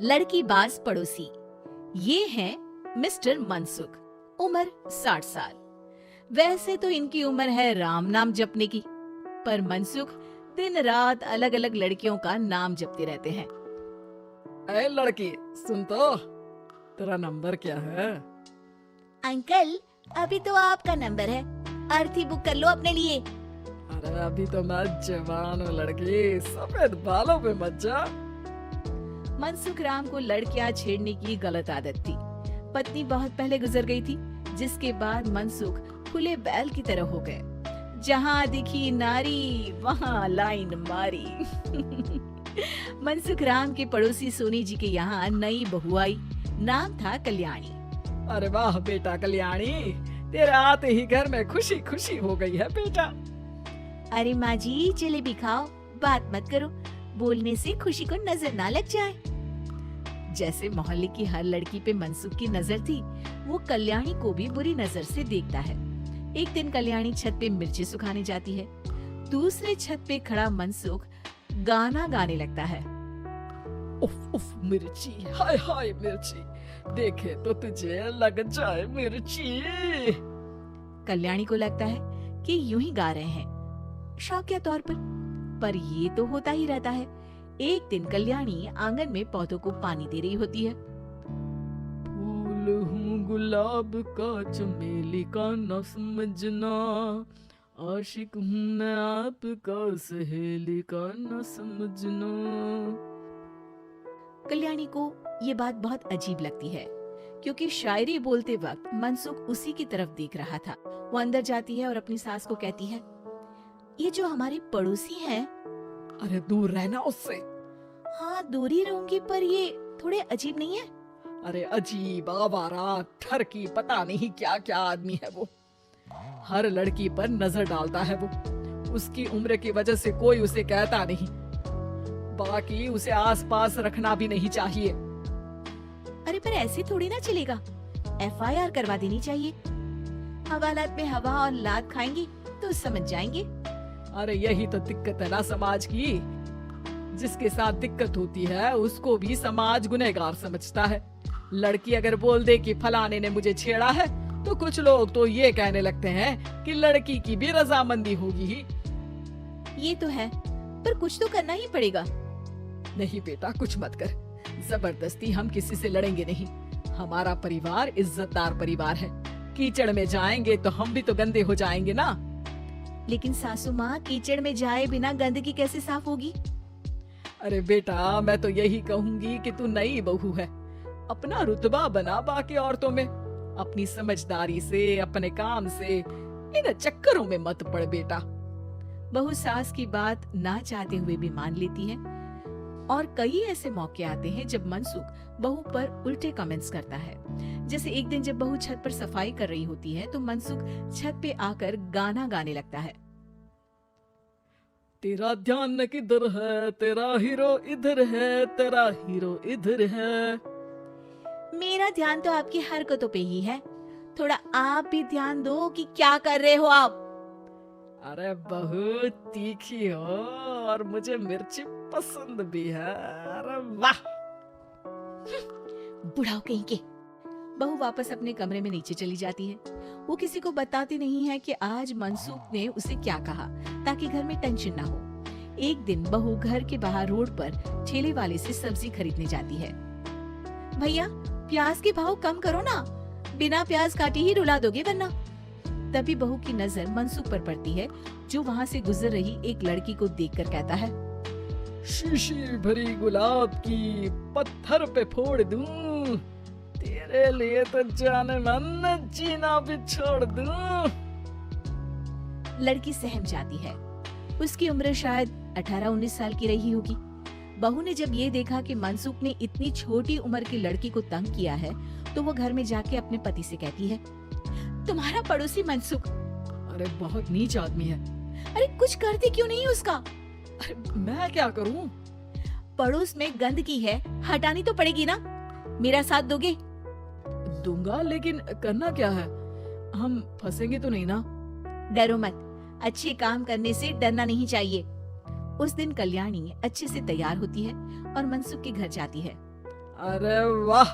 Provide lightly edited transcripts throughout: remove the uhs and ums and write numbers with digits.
लड़की बाज पड़ोसी। ये हैं मिस्टर मनसुख, उम्र 60 साल। वैसे तो इनकी उम्र है राम नाम जपने की, पर मनसुख दिन रात अलग अलग लड़कियों का नाम जपते रहते हैं। ऐ लड़की, सुन तो, तेरा नंबर क्या है? अंकल, अभी तो आपका नंबर है, अर्थी बुक कर लो अपने लिए। अरे अभी तो मैं जवान हूँ लड़की, सफेद बालों पे मत जा। मनसुख राम को लड़कियां छेड़ने की गलत आदत थी। पत्नी बहुत पहले गुजर गई थी, जिसके बाद मनसुख खुले बैल की तरह हो गए। जहाँ दिखी नारी वहाँ लाइन मारी। मनसुख राम के पड़ोसी सोनी जी के यहाँ नई बहू आई। नाम था कल्याणी। अरे वाह बेटा कल्याणी, तेरे आते ही घर में खुशी खुशी हो गई है बेटा। अरे माँ जी, जलेबी खाओ, बात मत करो, बोलने से खुशी को नजर ना लग जाए। जैसे मोहल्ले की हर लड़की पे मनसुख की नजर थी, वो कल्याणी को भी बुरी नजर से देखता है। एक दिन कल्याणी छत पे मिर्ची सुखाने जाती है। दूसरे छत पे खड़ा मनसुख गाना गाने लगता है। उफ उफ मिर्ची, हाय हाय मिर्ची, देखे तो तुझे लग जाए मिर्ची। कल्याणी को लगता है कि यूं ही गा रहे हैं, शौकिया तौर पर ये तो होता ही रहता है। एक दिन कल्याणी आंगन में पौधों को पानी दे रही होती है। फूल हूँ गुलाब का, चमेली का न समझना, आशिक हूँ मैं आपका, सहेली का न समझना। कल्याणी को ये बात बहुत अजीब लगती है, क्योंकि शायरी बोलते वक्त मनसुख उसी की तरफ देख रहा था। वो अंदर जाती है और अपनी सास को कहती है, ये जो हमारे पड़ोसी हैं। अरे दूर रहना उससे। हाँ, दूरी रहूंगी, पर ये थोड़े अजीब नहीं है? अरे अजीब, आवारा, ठरकी, पता नहीं क्या क्या आदमी है वो। हर लड़की पर नजर डालता है वो। उसकी उम्र की वजह से कोई उसे कहता नहीं। बाकी उसे आसपास रखना भी नहीं चाहिए। अरे पर ऐसे थोड़ी ना चलेगा, FIR करवा देनी चाहिए। हवालात में हवा और लात खाएंगी तो समझ जाएंगे। अरे यही तो दिक्कत है ना समाज की। जिसके साथ दिक्कत होती है उसको भी समाज गुनहगार समझता है। लड़की अगर बोल दे कि फलाने ने मुझे छेड़ा है, तो कुछ लोग तो ये कहने लगते हैं कि लड़की की भी रजामंदी होगी ही। ये तो है, पर कुछ तो करना ही पड़ेगा। नहीं बेटा, कुछ मत कर। जबरदस्ती हम किसी से लड़ेंगे नहीं। हमारा परिवार इज्जतदार परिवार है। कीचड़ में जाएंगे तो हम भी तो गंदे हो जाएंगे ना। लेकिन सासू माँ, कीचड़ में जाए बिना गंदगी कैसे साफ होगी? अरे बेटा, मैं तो यही कहूंगी कि तू नई बहू है, अपना रुतबा बना बाकी औरतों में। अपनी समझदारी से, अपने काम से इन चक्करों में मत पड़ बेटा। बहू सास की बात ना चाहते हुए भी मान लेती है। और कई ऐसे मौके आते हैं जब मनसुख बहू पर उल्टे कमेंट्स करता है। जैसे एक दिन जब बहू छत पर सफाई कर रही होती है, तो मनसुख छत पे आकर गाना गाने लगता है। तेरा ध्यान किधर है, तेरा हीरो इधर है, तेरा हीरो इधर है। मेरा ध्यान तो आपकी हरकतों पे ही है, थोड़ा आप भी ध्यान दो कि क्या कर रहे हो आप। अरे बहुत तीखी हो और मुझे मिर्ची पसंद भी है। अरे वाह। बुढ़ाओ कहीं के। बहू वापस अपने कमरे में नीचे चली जाती है। वो किसी को बताती नहीं है कि आज मनसुख ने उसे क्या कहा, ताकि घर में टेंशन ना हो। एक दिन बहू घर के बाहर रोड पर ठेले वाले से सब्जी खरीदने जाती है। भैया, प्याज के भाव कम करो ना, बिना प्याज काटे ही रुला दोगे वरना। तभी बहू की नजर मनसुख पर पड़ती है, जो वहाँ से गुजर रही एक लड़की को देखकर कहता है, शीशी भरी गुलाब की पत्थर पे फोड़ दूं, तेरे लिए तो जाने मन जीना भी छोड़ दूं। लड़की सहम जाती है। उसकी उम्र शायद 18-19 साल की रही होगी। बहू ने जब ये देखा कि मनसुख ने इतनी छोटी उम्र की लड़की को तंग किया है, तो वो घर में जाके अपने पति से कहती है, तुम्हारा पड़ोसी मनसुख, अरे बहुत नीच आदमी है। अरे कुछ करते क्यों नहीं उसका? अरे मैं क्या करूं? पड़ोस में गंदगी है, हटानी तो पड़ेगी ना। मेरा साथ दोगे? दूंगा, लेकिन करना क्या है? हम फंसेंगे तो नहीं ना? डरो मत, अच्छे काम करने से डरना नहीं चाहिए। उस दिन कल्याणी अच्छे से तैयार होती है और मनसुख के घर जाती है। अरे वाह,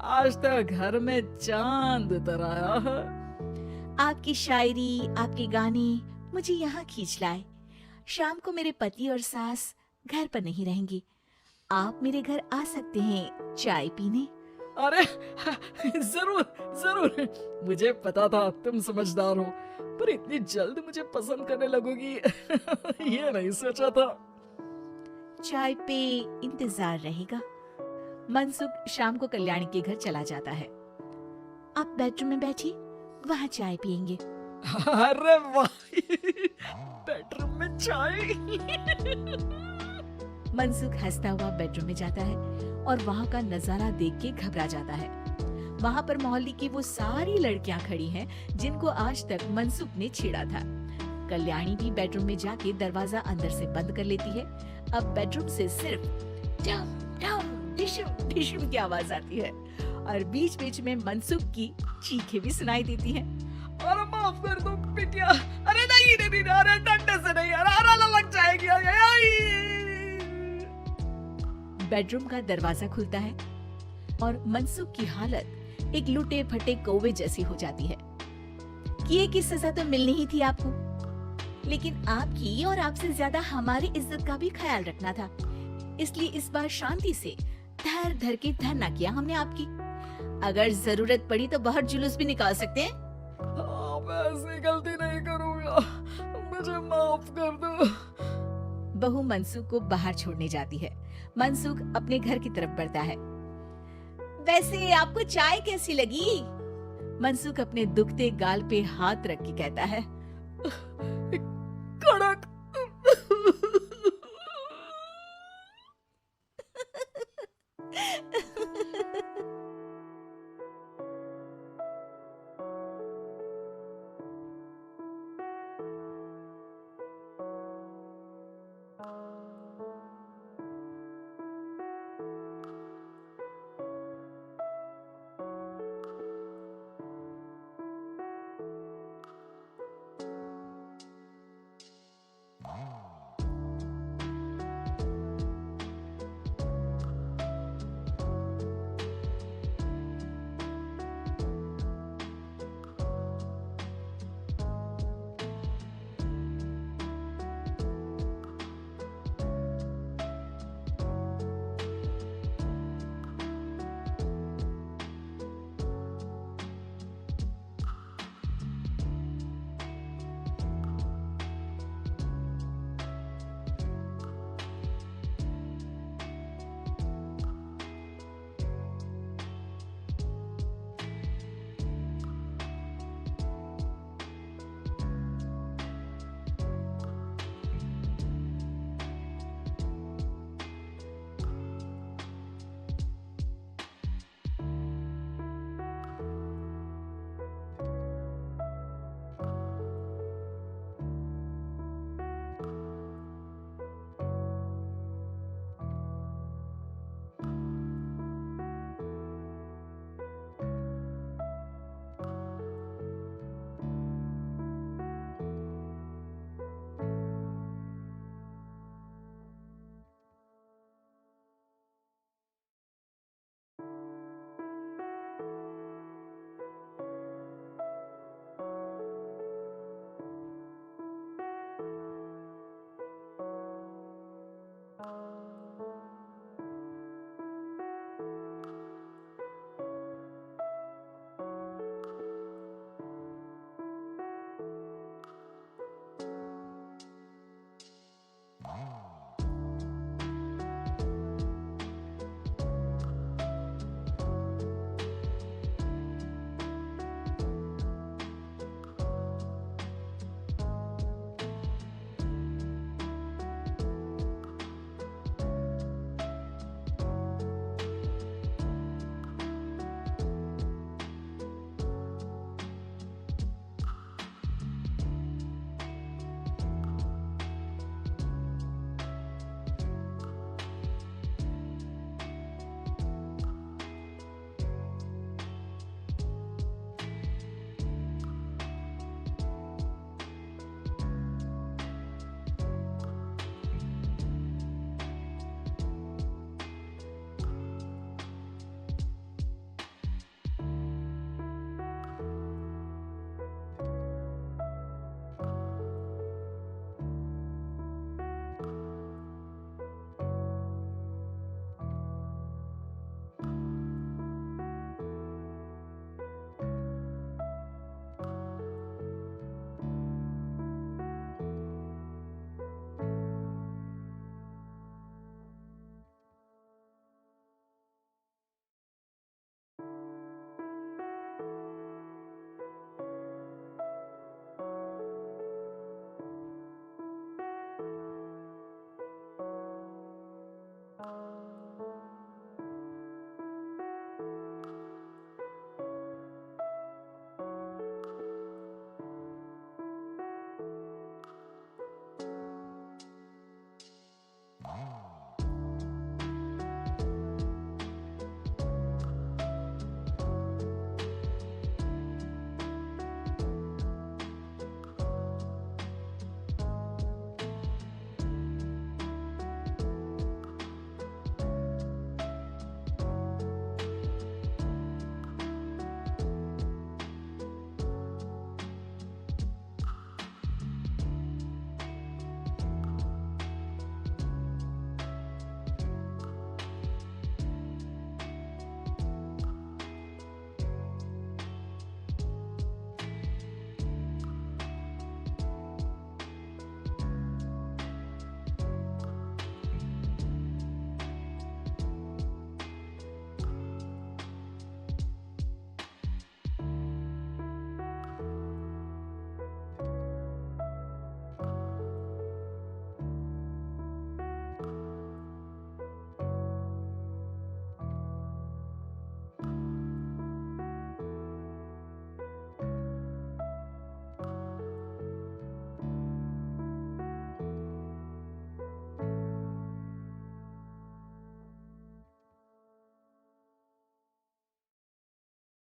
आज तो घर में चांद उतर आया है। आपकी शायरी, आपके गाने मुझे यहाँ खींच लाए। शाम को मेरे पति और सास घर पर नहीं रहेंगे। आप मेरे घर आ सकते हैं चाय पीने। अरे जरूर जरूर, मुझे पता था तुम समझदार हो, पर इतनी जल्द मुझे पसंद करने लगोगी ये नहीं सोचा था। चाय पे इंतजार रहेगा। मनसुख शाम को कल्याणी के घर चला जाता है। आप बेडरूम में बैठिए, वहाँ चाय पियेंगे। अरे वाह, बेडरूम में चाय। मनसुख हंसता हुआ बेडरूम में जाता है और वहाँ का नजारा देख के घबरा जाता है। वहाँ पर मोहल्ले की वो सारी लड़कियां खड़ी हैं जिनको आज तक मनसुख ने छेड़ा था। कल्याणी भी बेडरूम में जाके दरवाजा अंदर से बंद कर लेती है। अब बेडरूम से सिर्फ डम डम डिशुम डिशुम की आवाज आती है और बीच बीच में मनसुख की चीखें भी सुनाई देती हैं। अरे माफ कर दो बिटिया, अरे नहीं नहीं नहीं, अरे डंडे से नहीं, अरे लग जाएगी। बेडरूम का दरवाजा खुलता है और मनसुख की हालत एक लुटे फटे कौवे जैसी हो जाती है। किए की सजा तो मिलनी ही थी आपको, लेकिन आपकी और आपसे ज्यादा हमारी इज्जत का भी ख्याल रखना था। इसलिए इस बार शांति से धर धर के धरना किया हमने आपकी। अगर जरूरत पड़ी तो बाहर जुलूस भी निकाल सकते हैं। मैं ऐसी गलती नहीं करूंगा, मुझे माफ कर दो। बहू मनसुख को बाहर छोड़ने जाती है। मनसुख अपने घर की तरफ बढ़ता है। वैसे आपको चाय कैसी लगी? मनसुख अपने दुखते गाल पे हाथ रख के कहता है,